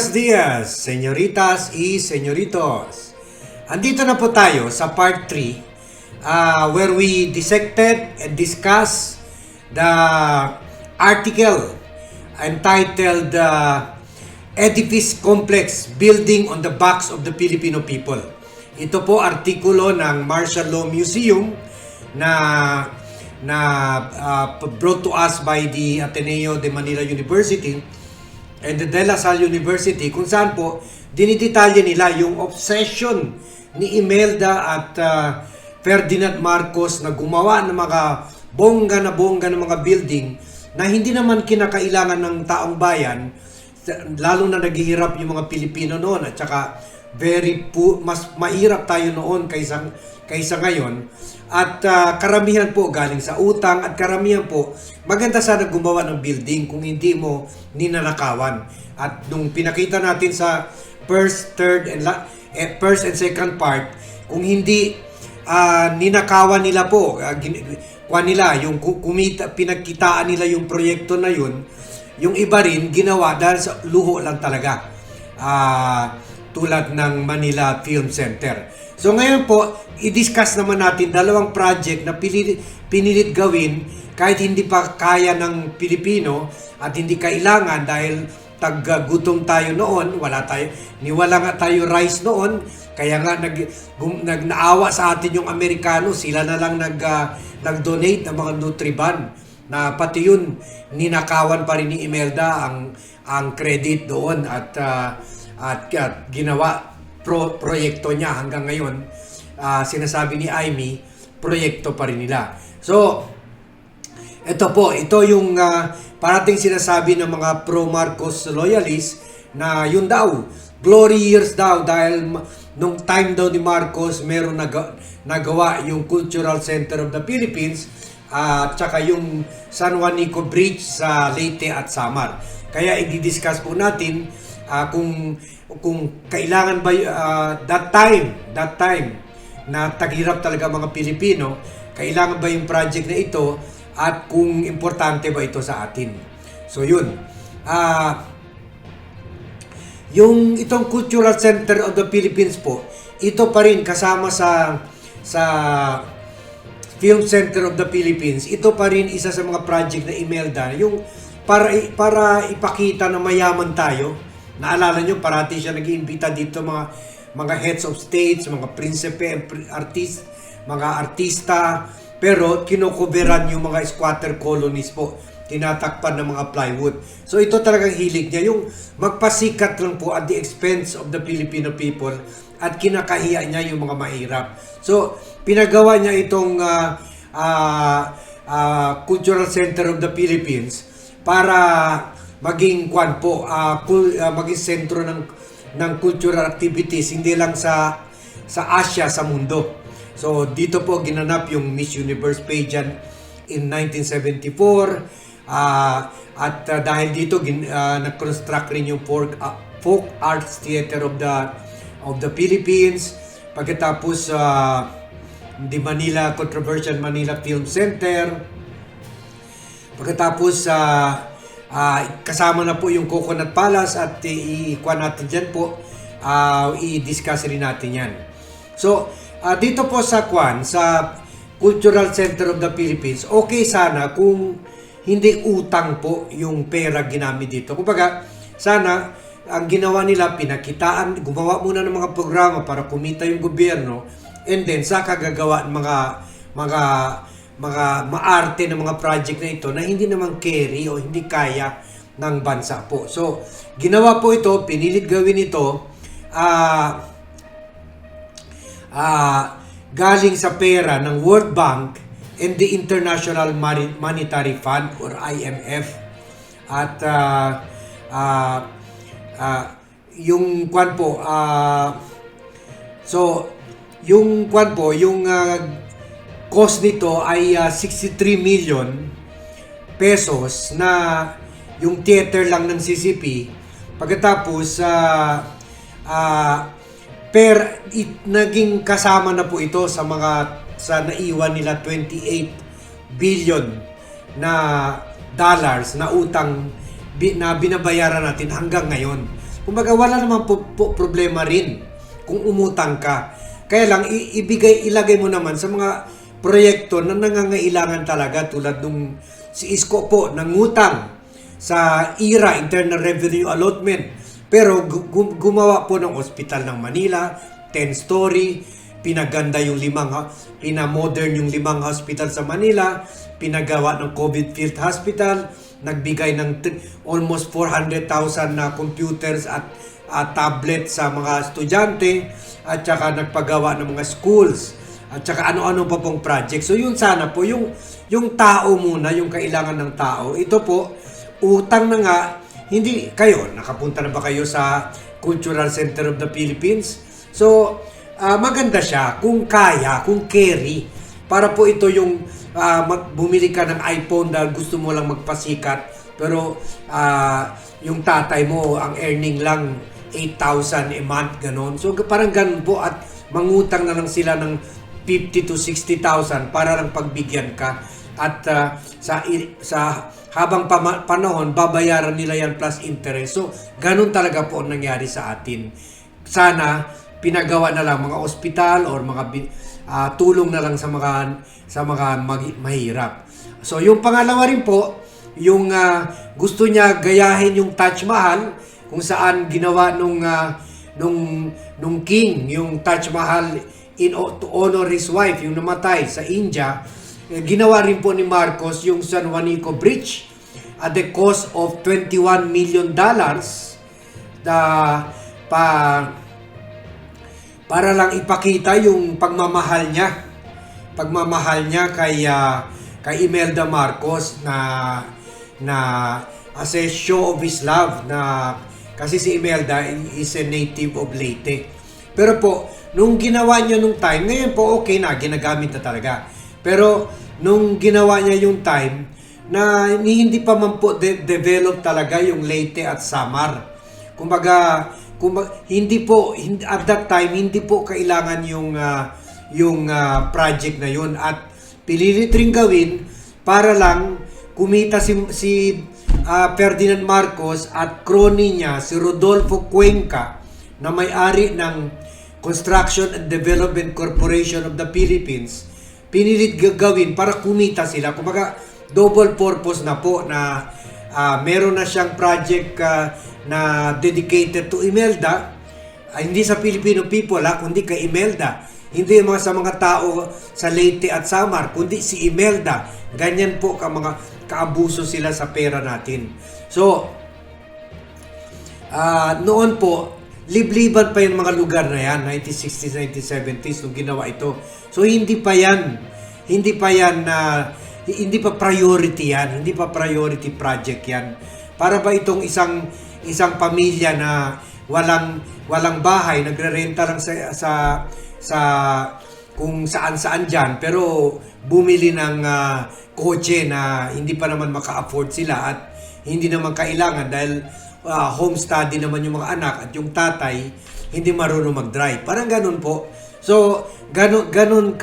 Buenos dias, señoritas y señoritos. Andito na po tayo sa part 3 where we dissected and discussed the article entitled Edifice Complex Building on the Backs of the Filipino People. Ito po artikulo ng Martial Law Museum na brought to us by the Ateneo de Manila University and the De La Salle University, kung saan po dinidetalye nila yung obsession ni Imelda at Ferdinand Marcos na gumawa ng mga bongga ng mga building na hindi naman kinakailangan ng taong bayan, lalo na naghihirap yung mga Pilipino noon, at saka mas mahirap tayo noon kaysa ngayon. At karamihan po galing sa utang, at karamihan po maganda sana gumawa ng building kung hindi mo ninanakawan. At nung pinakita natin sa first and second part, kung hindi ninakawan nila po, yung pinagkitaan nila yung proyekto na yun, yung iba rin ginawa dahil sa luho lang talaga, tulad ng Manila Film Center. So ngayon po, i-discuss naman natin dalawang project na pinilit gawin kahit hindi pa kaya ng Pilipino at hindi kailangan dahil tag-gutom tayo noon, wala nga tayo rice noon, kaya nga naawa sa atin yung Amerikano, sila na lang nag-donate ng mga Nutriban na pati yun ninakawan pa rin ni Imelda ang credit doon at ginawa proyekto niya hanggang ngayon. Sinasabi ni Amy, proyekto pa rin nila. So, ito yung parating sinasabi ng mga pro-Marcos loyalists na yun daw, glory years daw, dahil nung time daw ni Marcos, meron nagawa yung Cultural Center of the Philippines at saka yung San Juanico Bridge sa Leyte at Samar. Kaya i-discuss po natin kung kailangan ba that time na taghirap talaga mga Pilipino, kailangan ba yung project na ito at kung importante ba ito sa atin. So yun. Yung itong Cultural Center of the Philippines po, ito pa rin kasama sa Film Center of the Philippines. Ito pa rin isa sa mga project na Imelda, yung para ipakita na mayaman tayo. Naalala nyo, parati siya nag-iimbita dito mga heads of states, mga prinsipe, mga artista, pero kinukuberan yung mga squatter colonies po, tinatakpan ng mga plywood. So ito talagang hilig niya, yung magpasikat lang po at the expense of the Filipino people at kinakahiya niya yung mga mahirap. So pinagawa niya itong Cultural Center of the Philippines para maging maging sentro ng cultural activities, hindi lang sa Asia, sa mundo. So dito po ginanap yung Miss Universe pageant in 1974 at dahil dito nag-construct rin yung Folk Arts Theater of the Philippines. Pagkatapos the Manila Controversial Manila Film Center. Pagkatapos kasama na po yung Coconut Palace at ikuha natin dyan po, i-discuss rin natin yan. So, dito po sa Cultural Center of the Philippines, okay sana kung hindi utang po yung pera ginamit dito. Kumbaga, sana ang ginawa nila, pinakitaan, gumawa muna ng mga programa para kumita yung gobyerno, and then saka gagawa ng mga maarte ng mga project na ito na hindi naman carry o hindi kaya ng bansa po. So, ginawa po ito, pinilit gawin ito galing sa pera ng World Bank and the International Monetary Fund or IMF. At yung kwan po, yung cost nito ay 63 million pesos na yung theater lang ng CCP. Pagkatapos naging kasama na po ito sa naiwan nila 28 billion na dollars na utang na binabayaran natin hanggang ngayon. Kumbaga wala naman po problema rin kung umutang ka. Kaya lang ilagay mo naman sa mga proyekto na nangangailangan talaga, tulad nung si Isko po nangutang sa IRA, Internal Revenue Allotment. Pero gumawa po ng ospital ng Manila, 10-story, pinaganda yung pinamodern yung 5 hospital sa Manila, pinagawa ng COVID field hospital, nagbigay ng almost 400,000 na computers at tablet sa mga estudyante, at saka nagpagawa ng mga schools, at saka ano-ano pa pong project. So yun sana po, yung tao muna, yung kailangan ng tao. Ito po, utang na nga. Hindi kayo, nakapunta na ba kayo sa Cultural Center of the Philippines? So, maganda siya kung kaya, kung carry. Para po ito yung bumili ka ng iPhone dahil gusto mo lang magpasikat. Pero yung tatay mo, ang earning lang 8,000 a month, ganon. So, parang ganon po, at mangutang na lang sila ng 50 to 60,000 para lang pagbigyan ka. At sa habang panahon, babayaran nila yan plus interest. So, ganun talaga po ang nangyari sa atin. Sana, pinagawa na lang mga ospital or mga tulong na lang sa mga mahirap. So, yung pangalawa rin po, yung gusto niya gayahin yung Taj Mahal, kung saan ginawa nung king, yung Taj Mahal to honor his wife, yung namatay sa India. Ginawa rin po ni Marcos yung San Juanico Bridge at the cost of $21 million para lang ipakita yung pagmamahal niya kay Imelda Marcos na as a show of his love, na kasi si Imelda is a native of Leyte. Pero po, nung ginawa niya nung time, ngayon po okay na, ginagamit na talaga. Pero nung ginawa niya yung time na hindi pa man po develop talaga yung Leyte at Samar. Kumbaga at that time hindi po kailangan yung project na yun, at pililit ring gawin para lang kumita si Ferdinand Marcos at crony niya si Rodolfo Cuenca, na may-ari ng Construction and Development Corporation of the Philippines. Pinilit gagawin para kumita sila. Kumbaga, double purpose na po, na meron na siyang project na dedicated to Imelda, hindi sa Filipino people kundi kay Imelda. Hindi sa mga tao sa Leyte at Samar, kundi si Imelda. Ganyan po mga kaabuso sila sa pera natin. So, noon po, libliban pa yung mga lugar na yan, 1960s, 1970s, nung ginawa ito. So, hindi pa priority yan, hindi pa priority project yan. Para ba itong isang pamilya na walang bahay, nagre-renta lang sa kung saan-saan dyan, pero bumili ng kotse na hindi pa naman maka-afford sila, at hindi naman kailangan dahil home study naman yung mga anak, at yung tatay hindi marunong mag-drive. Parang ganun po. So, ganun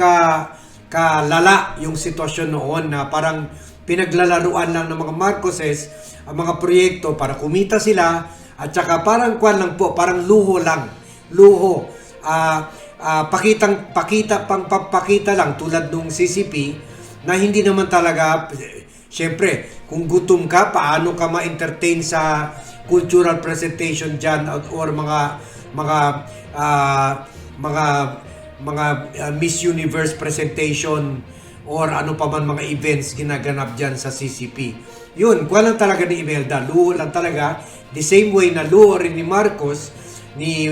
kalala yung sitwasyon noon, na parang pinaglalaruan lang ng mga Marcoses ang mga proyekto para kumita sila, at saka parang parang luho lang. Luho. Pakita lang, tulad nung CCP, na hindi naman talaga, syempre, kung gutom ka, paano ka ma-entertain sa cultural presentation dyan, or mga Miss Universe presentation, or ano pa man mga events ginaganap dyan sa CCP. Yun, kuha lang talaga ni Imelda. Luho lang talaga. The same way na luho rin ni Marcos, ni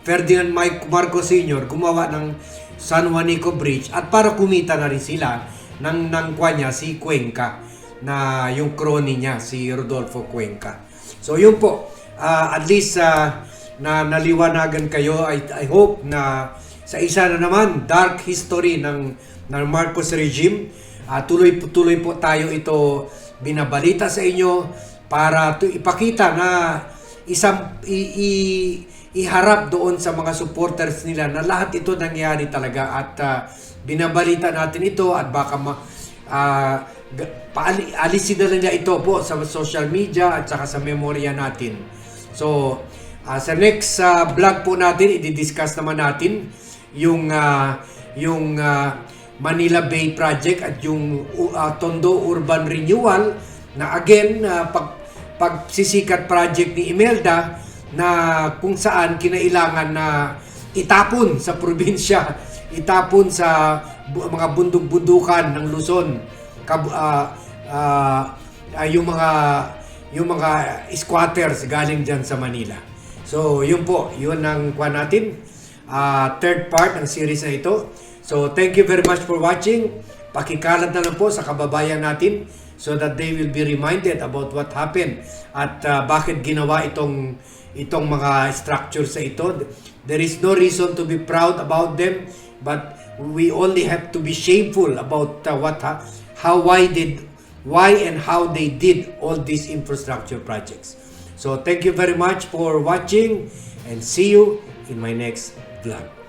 Ferdinand Marcos Sr., gumawa ng San Juanico Bridge, at para kumita na rin sila ng niya si Cuenca, na yung crony niya, si Rodolfo Cuenca. So yun po, at least na naliwanagan kayo. I hope na sa isa na naman dark history ng Marcos regime, tuloy po tayo ito binabalita sa inyo para ipakita na iharap doon sa mga supporters nila na lahat ito nangyari talaga, at binabalita natin ito, at baka alisin na nila ito po sa social media at saka sa memorya natin. So, Sa next vlog po natin, i-discuss naman natin yung Manila Bay Project at yung Tondo Urban Renewal na again, pagsisikat project ni Imelda na kung saan kinailangan na itapon sa probinsya, itapon sa mga bundok-bundukan ng Luzon, yung mga squatters galing dyan sa Manila. So, yun po, yun ang kuha natin. Third part ng series na ito. So, thank you very much for watching. Pakikalat na lang po sa kababayan natin so that they will be reminded about what happened at bakit ginawa itong mga structures sa ito. There is no reason to be proud about them, but we only have to be shameful about why and how they did all these infrastructure projects. So thank you very much for watching and see you in my next vlog.